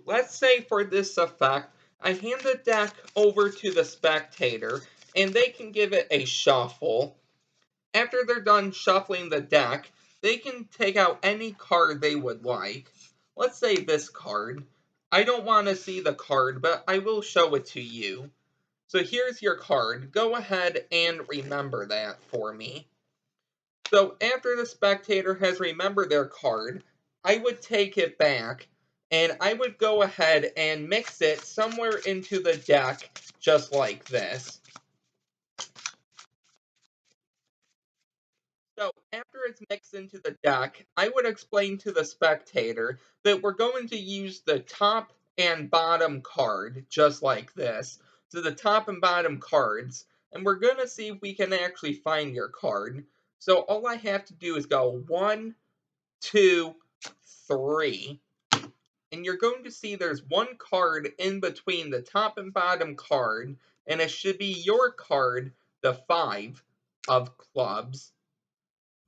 Let's say for this effect, I hand the deck over to the spectator, and they can give it a shuffle. After they're done shuffling the deck, they can take out any card they would like. Let's say this card. I don't want to see the card, but I will show it to you. So here's your card. Go ahead and remember that for me. So after the spectator has remembered their card, I would take it back and I would go ahead and mix it somewhere into the deck just like this. So after it's mixed into the deck, I would explain to the spectator that we're going to use the top and bottom card just like this. So the top and bottom cards, and we're going to see if we can actually find your card. So all I have to do is go 1, 2, 3. And you're going to see there's one card in between the top and bottom card, and it should be your card, the 5 of clubs.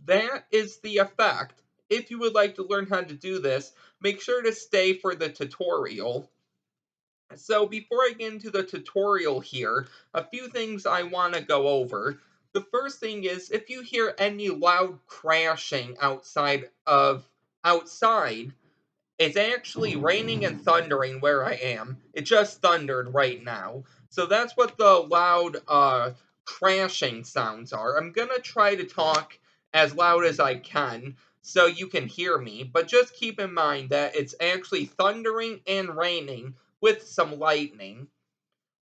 That is the effect. If you would like to learn how to do this, make sure to stay for the tutorial. So before I get into the tutorial here, a few things I want to go over. The first thing is if you hear any loud crashing outside, it's actually raining and thundering where I am. It just thundered right now. So that's what the loud crashing sounds are. I'm gonna try to talk as loud as I can so you can hear me, but just keep in mind that it's actually thundering and raining with some lightning.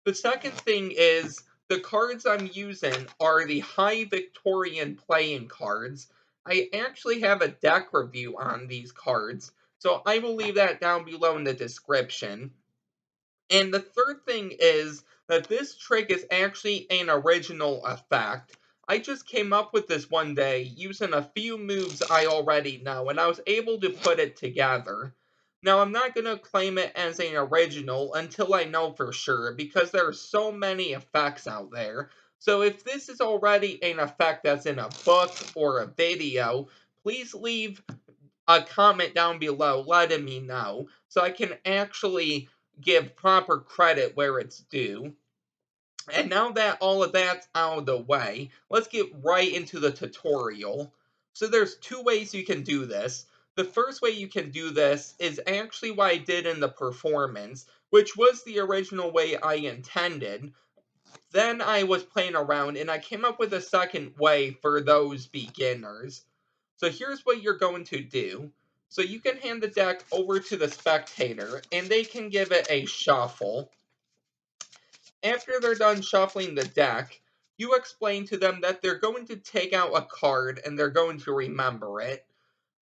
The second thing is the cards I'm using are the High Victorian playing cards. I actually have a deck review on these cards, so I will leave that down below in the description. And the third thing is that this trick is actually an original effect. I just came up with this one day using a few moves I already know, and I was able to put it together. Now, I'm not going to claim it as an original until I know for sure, because there are so many effects out there. So if this is already an effect that's in a book or a video, please leave a comment down below letting me know so I can actually give proper credit where it's due. And now that all of that's out of the way, let's get right into the tutorial. So there's two ways you can do this. The first way you can do this is actually what I did in the performance, which was the original way I intended. Then I was playing around and I came up with a second way for those beginners. So here's what you're going to do. So you can hand the deck over to the spectator and they can give it a shuffle. After they're done shuffling the deck, you explain to them that they're going to take out a card and they're going to remember it.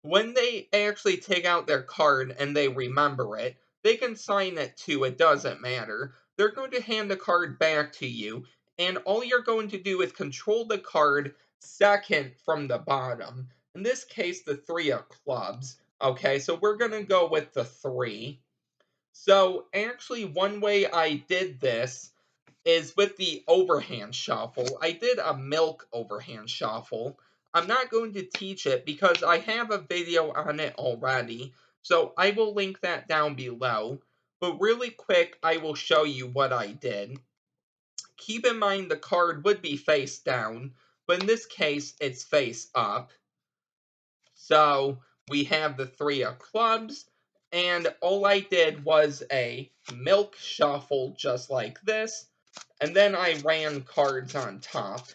When they actually take out their card and they remember it, they can sign it too, it doesn't matter. They're going to hand the card back to you, and all you're going to do is control the card second from the bottom. In this case, the 3 of clubs. Okay, so we're going to go with the 3. So actually, one way I did this is with the overhand shuffle. I did a milk overhand shuffle. I'm not going to teach it because I have a video on it already, so I will link that down below. But really quick, I will show you what I did. Keep in mind the card would be face down, but in this case, it's face up. So we have the 3 of clubs, and all I did was a milk shuffle just like this, and then I ran cards on top.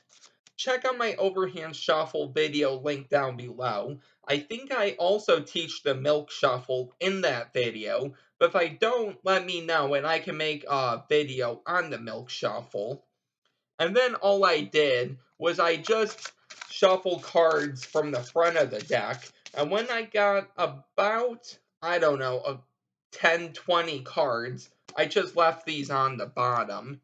Check out my overhand shuffle video link down below. I think I also teach the milk shuffle in that video, but if I don't, let me know and I can make a video on the milk shuffle. And then all I did was I just shuffled cards from the front of the deck, and when I got about, I don't know, 10, 20 cards, I just left these on the bottom.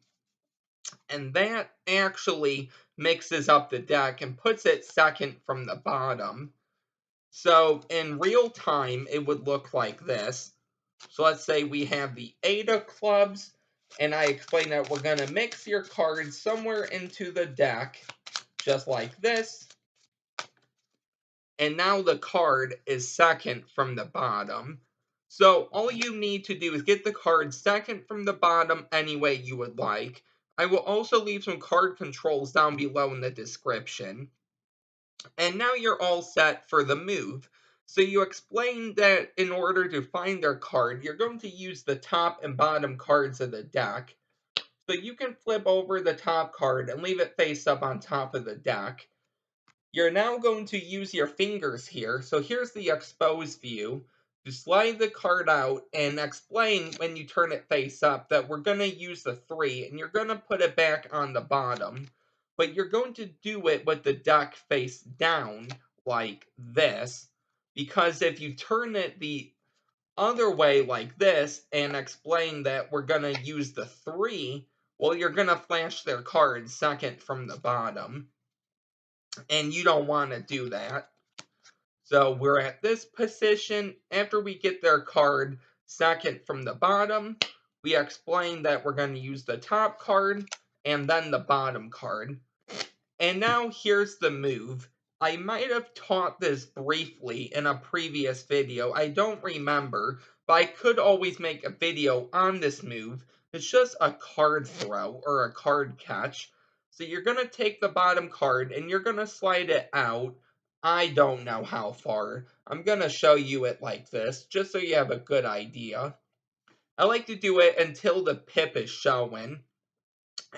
And that actually mixes up the deck and puts it second from the bottom. So in real time, it would look like this. So let's say we have the 8 of clubs, and I explain that we're going to mix your cards somewhere into the deck, just like this. And now the card is second from the bottom. So all you need to do is get the card second from the bottom any way you would like. I will also leave some card controls down below in the description. And now you're all set for the move. So you explained that in order to find their card, you're going to use the top and bottom cards of the deck. So you can flip over the top card and leave it face up on top of the deck. You're now going to use your fingers here. So here's the exposed view. To slide the card out and explain when you turn it face up that we're going to use the 3 and you're going to put it back on the bottom. But you're going to do it with the deck face down like this. Because if you turn it the other way like this and explain that we're going to use the 3, well, you're going to flash their card second from the bottom. And you don't want to do that. So we're at this position. After we get their card second from the bottom, we explain that we're going to use the top card and then the bottom card. And now here's the move. I might have taught this briefly in a previous video. I don't remember, but I could always make a video on this move. It's just a card throw or a card catch. So you're going to take the bottom card and you're going to slide it out. I don't know how far. I'm going to show you it like this, just so you have a good idea. I like to do it until the pip is showing.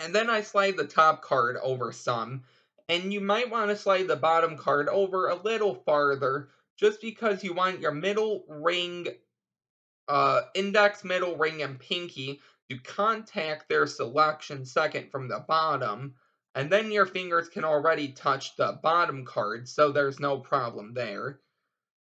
And then I slide the top card over some. And you might want to slide the bottom card over a little farther, just because you want your middle ring, index, middle ring, and pinky to contact their selection second from the bottom. And then your fingers can already touch the bottom card, so there's no problem there.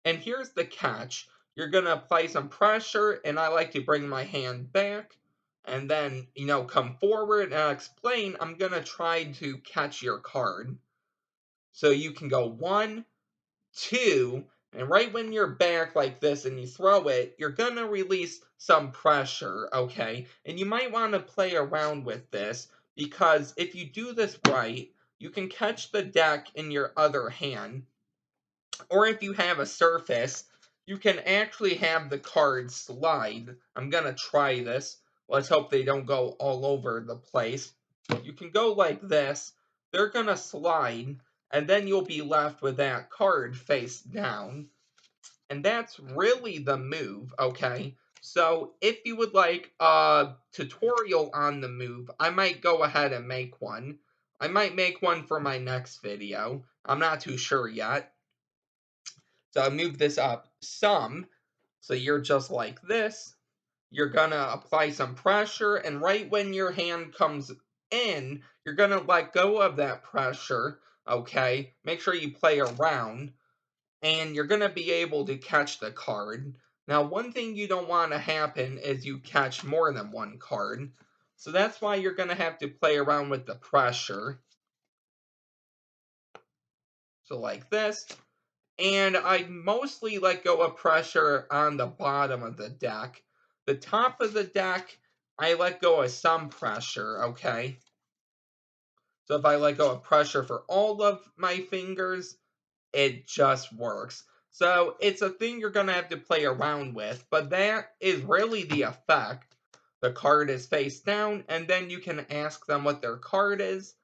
And here's the catch. You're going to apply some pressure, and I like to bring my hand back and then, come forward and explain I'm going to try to catch your card. So you can go 1, 2, and right when you're back like this and you throw it, you're going to release some pressure, okay? And you might want to play around with this because if you do this right, you can catch the deck in your other hand. Or if you have a surface, you can actually have the cards slide. I'm going to try this. Let's hope they don't go all over the place. You can go like this. They're going to slide, and then you'll be left with that card face down. And that's really the move, okay? So if you would like a tutorial on the move, I might go ahead and make one. I might make one for my next video. I'm not too sure yet. So I move this up some. So you're just like this. You're gonna apply some pressure, and right when your hand comes in, you're gonna let go of that pressure, okay? Make sure you play around, and you're gonna be able to catch the card. Now, one thing you don't want to happen is you catch more than one card. So that's why you're gonna have to play around with the pressure. So like this. And I mostly let go of pressure on the bottom of the deck. The top of the deck, I let go of some pressure, okay? So if I let go of pressure for all of my fingers, it just works. So it's a thing you're going to have to play around with, but that is really the effect. The card is face down, and then you can ask them what their card is,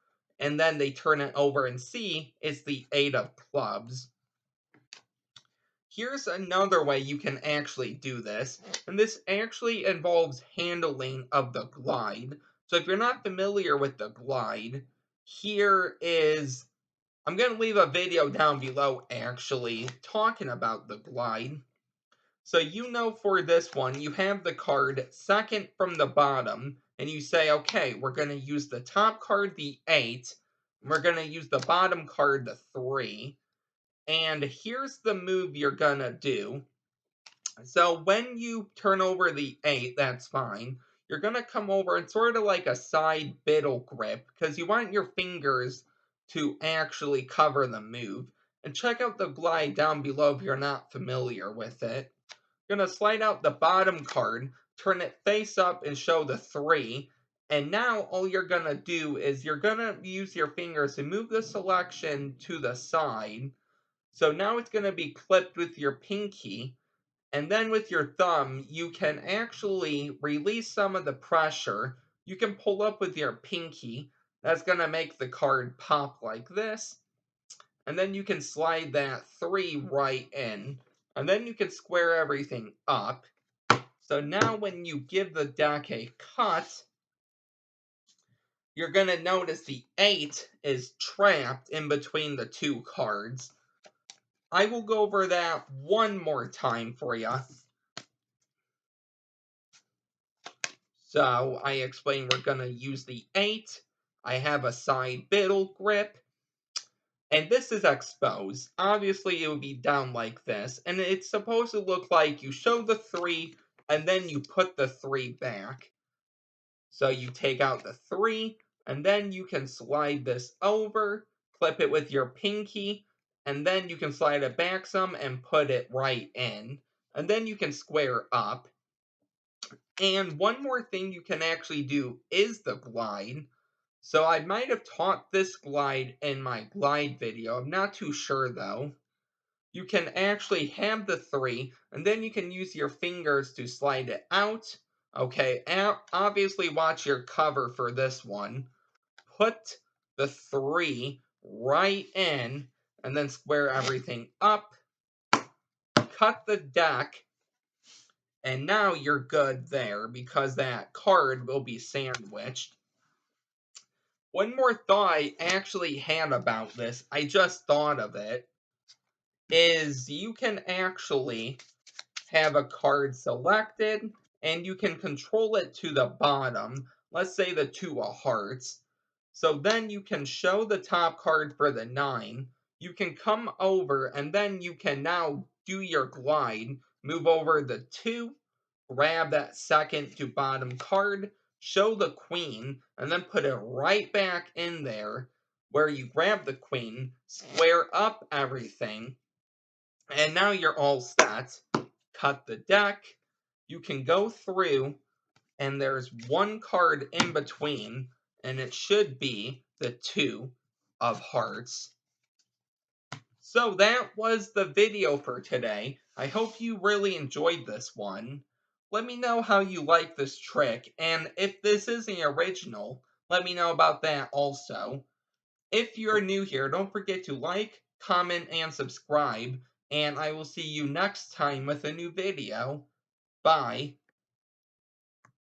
and then they turn it over and see it's the 8 of clubs. Here's another way you can actually do this, and this actually involves handling of the glide. So if you're not familiar with the glide, here is, I'm going to leave a video down below actually talking about the glide. So for this one, you have the card second from the bottom, and you say, okay, we're going to use the top card, the 8, and we're going to use the bottom card, the 3. And here's the move you're gonna do. So when you turn over the 8, that's fine. You're gonna come over and sort of like a side biddle grip, because you want your fingers to actually cover the move. And check out the glide down below if you're not familiar with it. You're gonna slide out the bottom card, turn it face up and show the 3. And now all you're gonna do is you're gonna use your fingers to move the selection to the side. So now it's going to be clipped with your pinky, And then with your thumb, you can actually release some of the pressure. You can pull up with your pinky. That's going to make the card pop like this. And then you can slide that 3 right in. And then you can square everything up. So now when you give the deck a cut, you're going to notice the 8 is trapped in between the 2 cards. I will go over that one more time for you. So I explained we're going to use the 8. I have a side biddle grip. And this is exposed. Obviously, it would be down like this. And it's supposed to look like you show the 3, and then you put the 3 back. So you take out the 3, and then you can slide this over, clip it with your pinky, and then you can slide it back some and put it right in. And then you can square up. And one more thing you can actually do is the glide. So I might have taught this glide in my glide video. I'm not too sure though. You can actually have the 3, and then you can use your fingers to slide it out. Okay, obviously watch your cover for this one. Put the 3 right in, and then square everything up. Cut the deck, and now you're good there because that card will be sandwiched. One more thought I actually had about this, I just thought of it, is you can actually have a card selected and you can control it to the bottom. Let's say the 2 of hearts. So then you can show the top card for the 9. You can come over and then you can now do your glide. Move over the 2, grab that second to bottom card, show the queen, and then put it right back in there where you grab the queen, square up everything, and now you're all set. Cut the deck. You can go through, and there's one card in between, and it should be the 2 of hearts. So that was the video for today. I hope you really enjoyed this one. Let me know how you like this trick, and if this is the original, let me know about that also. If you're new here, don't forget to like, comment, and subscribe, and I will see you next time with a new video. Bye.